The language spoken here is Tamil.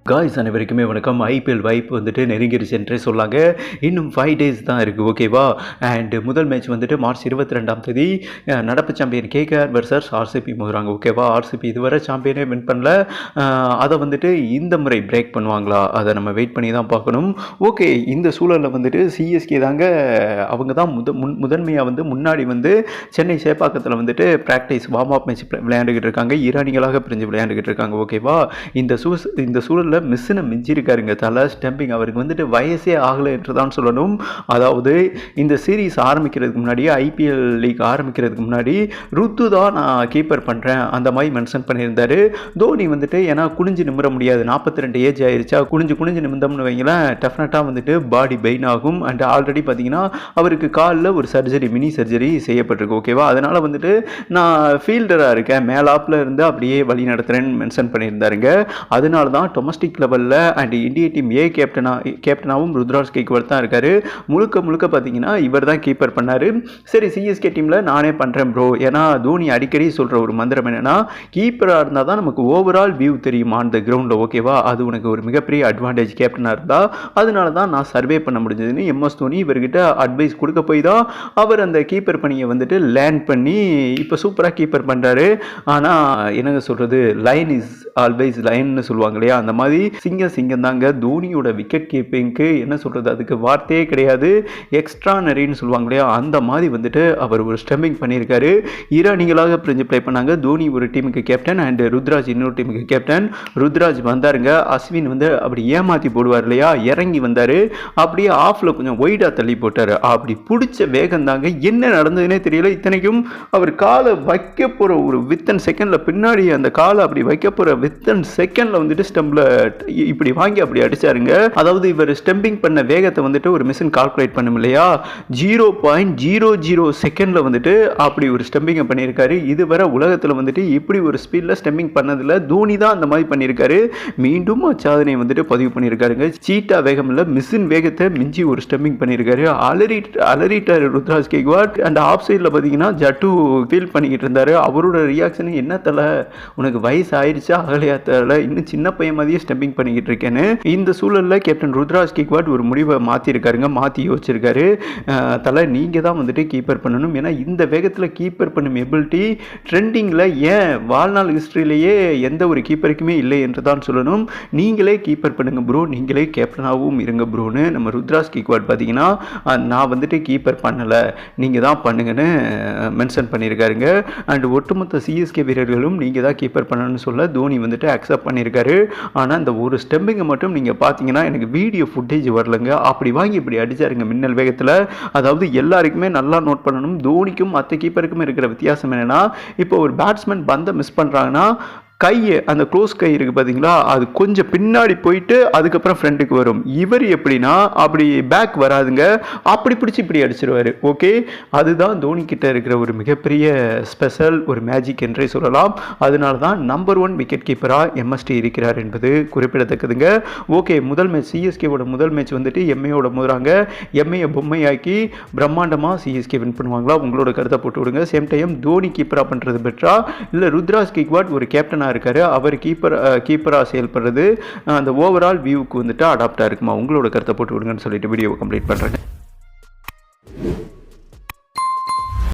காய்ஸ் அனைவருக்குமே வணக்கம். ஐபிஎல் வாய்ப்பு வந்துட்டு நெருங்கிருச்சு என்றே சொல்லாங்க. இன்னும் 5 days தான் இருக்குது, ஓகேவா? அண்ட் முதல் மேட்ச் வந்துட்டு மார்ச் 22ஆம் தேதி நடப்பு சாம்பியன் கேகேஆர் வர்சஸ் ஆர்சிபி மோதுறாங்க, ஓகேவா? ஆர்சிபி இதுவரை சாம்பியனே வின் பண்ணல. அதை வந்துட்டு இந்த முறை பிரேக் பண்ணுவாங்களா, அதை நம்ம வெயிட் பண்ணி தான் பார்க்கணும். ஓகே, இந்த சூழலில் வந்துட்டு சிஎஸ்கே தாங்க, அவங்க தான் முதன்மையாக வந்து முன்னாடி வந்து சென்னை சேப்பாக்கத்தில் வந்துட்டு ப்ராக்டிஸ் வார்ம் அப் மேட்ச் விளையாண்டுக்கிட்டு இருக்காங்க. ஈரானிகளாக பிரிஞ்சு விளையாண்டுக்கிட்டு இருக்காங்க, ஓகேவா? இந்த சூழலில் மிஸ்ஸினை மிஞ்சிருக்காருங்க தலை ஸ்டம்பிங். அவருக்கு வந்துட்டு வயசே ஆகலை என்று தான் சொல்லணும். அதாவது இந்த சீரீஸ் ஆரம்பிக்கிறதுக்கு முன்னாடி, ஐபிஎல் லீக் ஆரம்பிக்கிறதுக்கு முன்னாடி ருத்து தான் நான் கீப்பர் பண்ணுறேன் அந்த மாதிரி மென்ஷன் பண்ணியிருந்தார். தோனி வந்துட்டு ஏன்னா குனிஞ்சு நிமிர முடியாது, 42 ஏஜ் ஆயிடுச்சா, குனிஞ்சு நிமிந்தோம்னு வைங்களேன் டெஃபினட்டாக வந்துட்டு பாடி பெயின் ஆகும். அண்ட் ஆல்ரெடி பார்த்தீங்கன்னா அவருக்கு காலில் ஒரு சர்ஜரி, மினி சர்ஜரி செய்யப்பட்டிருக்கு, ஓகேவா? அதனால் வந்துட்டு நான் ஃபீல்டராக இருக்கேன், மேலாப்பில் இருந்து அப்படியே வழி நடத்துகிறேன்னு மென்ஷன் பண்ணியிருந்தாருங்க. அதனால தான் டொமஸ்டிக் லெவலில் அண்ட் இந்திய டீம் கேப்டனாகவும் ருத்ராஜ் கெய்க்வாட் தான் இருக்காரு. முழுக்க பார்த்தீங்கன்னா இவர் தான் கீப்பர் பண்ணார். சரி, சிஎஸ்கே டீமில் நானே பண்ணுறேன் ப்ரோ. ஏன்னா தோனி அடிக்கடி சொல்கிற ஒரு மந்திரம் என்னென்னா, கீப்பராக இருந்தால் தான் நமக்கு ஓவரால் வியூ தெரியுமா அந்த கிரவுண்டில், ஓகேவா? அது உனக்கு ஒரு மிகப்பெரிய அட்வான்டேஜ் கேப்டனாக இருந்தால். அதனால தான் நான் சர்வே பண்ண முடிஞ்சதுன்னு எம்எஸ் தோனி இவர்கிட்ட அட்வைஸ் கொடுக்க போய் தான் அவர் அந்த கீப்பர் பணியை வந்துட்டு லேண்ட் பண்ணி இப்போ சூப்பராக கீப்பர் பண்ணுறாரு. ஆனால் என்னங்க சொல்கிறது, லைன் இஸ் ஆல்வேஸ் லைன்னு சொல்லுவாங்க இல்லையா, அந்த மாதிரி சிங்கம் தாங்க. தோனியோட விக்கெட் கீப்பிங்க்கு என்ன சொல்கிறது, அதுக்கு வார்த்தையே கிடையாது, எக்ஸ்ட்ரானரின்னு சொல்லுவாங்க இல்லையா, அந்த மாதிரி வந்துட்டு அவர் ஒரு ஸ்டம்பிங் பண்ணியிருக்காரு. ஈரானிகளாக பிரிஞ்சு ப்ளே பண்ணாங்க. தோனி ஒரு டீமுக்கு கேப்டன் அண்ட் ருத்ராஜ் இன்னொரு டீமுக்கு கேப்டன். ருத்ராஜ் வந்தாருங்க, அஸ்வின் வந்து அப்படி ஏமாற்றி போடுவார் இல்லையா, இறங்கி வந்தார், அப்படியே ஆஃபில் கொஞ்சம் ஒய்டாக தள்ளி போட்டார். அப்படி பிடிச்ச வேகம் தாங்க, என்ன நடந்ததுன்னே தெரியல. இத்தனைக்கும் அவர் காலை வைக்க போகிற ஒரு வித்தன் செகண்டில், பின்னாடி அந்த காலை அப்படி வைக்க போகிற வித்தன் செகண்டில் வந்துட்டு ஸ்டம்பில் இப்படி வாங்கி அப்படி அடிச்சாருங்க. அதாவது இவர் ஸ்டம்பிங் பண்ண வேகத்தை வந்துட்டு ஒரு மிஷின் கால்குலேட் பண்ணும் இல்லையா, 0.00 செகண்ட்ல வந்துட்டு அப்படி ஒரு ஸ்டம்பிங்கை பண்ணியிருக்காரு. இதுவரை உலகத்தில் வந்துட்டு இப்படி ஒரு ஸ்பீடில் ஸ்டம்பிங் பண்ணதில்லை. தோனி தான் அந்த மாதிரி பண்ணியிருக்காரு. மீண்டும் சாதனை வந்துட்டு பதிவு பண்ணியிருக்காருங்க. சீட்டா வேகம் இல்லை, மிஷின் வேகத்தை மிஞ்சி ஒரு ஸ்டம்பிங் பண்ணியிருக்காரு. அலறிட்டார் ருத்ராஜ் கெய்க்வாட். அண்ட் ஆஃப் சைடில் பார்த்தீங்கன்னா ஜட்டு ஃபீல் பண்ணிக்கிட்டு இருந்தார். அவரோட ரியாக்ஷன் என்ன தலை, உனக்கு வயசு ஆயிடுச்சா ஆகலையா தலை, இன்னும் சின்ன பையன் மாதிரியே ஸ்டம்பிங் பண்ணிக்கிட்டு இருக்கேன்னு. இந்த சூழலில் கேப்டன் ருத்ராஜ் கெய்க்வாட் ஒரு முடிவை மாற்றிருக்காருங்க, மாற்றி யோசிச்சிருக்காரு. தலை நீங்கள் தான் வந்துட்டு கீப்பர் பண்ணணும், ஏன்னா இந்த வேகத்தில் கீப்பர் பண்ணும் எபிலிட்டி ட்ரெண்டிங்கில் ஏன் வாழ்நாள் ஹிஸ்ட்ரியிலேயே எந்த ஒரு கீப்பருக்குமே இல்லை என்று தான் சொல்லணும். நீங்களே கீப்பர் பண்ணுங்க ப்ரோ, நீங்களே கேப்டனாகவும் இருங்க ப்ரோன்னு நம்ம ருத்ராஜ் கெய்க்வாட் பார்த்தீங்கன்னா நான் வந்துட்டு கீப்பர் பண்ணலை, நீங்கள் தான் பண்ணுங்கன்னு மென்ஷன் பண்ணியிருக்காருங்க. அண்ட் ஒட்டுமொத்த சிஎஸ்கே வீரர்களும் நீங்கள் தான் கீப்பர் பண்ணணும்னு சொல்ல தோனி வந்துட்டு அக்செப்ட் பண்ணியிருக்காரு. ஆனால் இந்த ஒரு ஸ்டெம்பிங்கை மட்டும் நீங்கள் பார்த்தீங்கன்னா எனக்கு வீடியோ ஃபுட்டேஜ் வரலங்க, அப்படி வாங்கி இப்படி அடிச்சாருங்க மின்னல் வேகத்தில். அதாவது எல்லாருக்குமே நல்லா நோட் பண்ணணும், தோனிக்கும் மற்ற கீப்பருக்கும் இருக்கிற வித்தியாசம் என்னென்னா, இப்போ ஒரு பேட்ஸ்மேன் பந்தை மிஸ் பண்ணுறாங்கன்னா கையை, அந்த க்ளோஸ் கை இருக்குது பார்த்தீங்களா, அது கொஞ்சம் பின்னாடி போயிட்டு அதுக்கப்புறம் ஃப்ரண்ட்டுக்கு வரும். இவர் எப்படின்னா அப்படி பேக் வராதுங்க, அப்படி பிடிச்சி இப்படி அடிச்சிருவார். ஓகே, அதுதான் தோனி கிட்ட இருக்கிற ஒரு மிகப்பெரிய ஸ்பெஷல், ஒரு மேஜிக் என்றே சொல்லலாம். அதனால தான் நம்பர் 1 விக்கெட் கீப்பராக எம்எஸ்டி இருக்கிறார் என்பது குறிப்பிடத்தக்கதுங்க. ஓகே, முதல் மேட்ச் சிஎஸ்கேவோட முதல் மேட்ச் வந்துட்டு எம்ஏயோட மோதுறாங்க. எம்ஏயை பொம்மையாக்கி பிரம்மாண்டமாக சிஎஸ்கே வின் பண்ணுவாங்களா? உங்களோட கருத்தை போட்டு விடுங்க. சேம் டைம் தோனி கீப்பராக பண்ணுறது பெட்டரா, இல்லை ருத்ராஜ் கெய்க்வாட் ஒரு கேப்டனாக இருக்காரு, அவர் கீப்பராக செயல்படுறது அந்த ஓவரால் வியூவுக்கு வந்துட்டு அடாப்டாக இருக்குமா? உங்களோட கருத்தை போட்டு விடுங்கன்னு சொல்லிட்டு வீடியோவை கம்ப்ளீட் பண்ணுறேன்.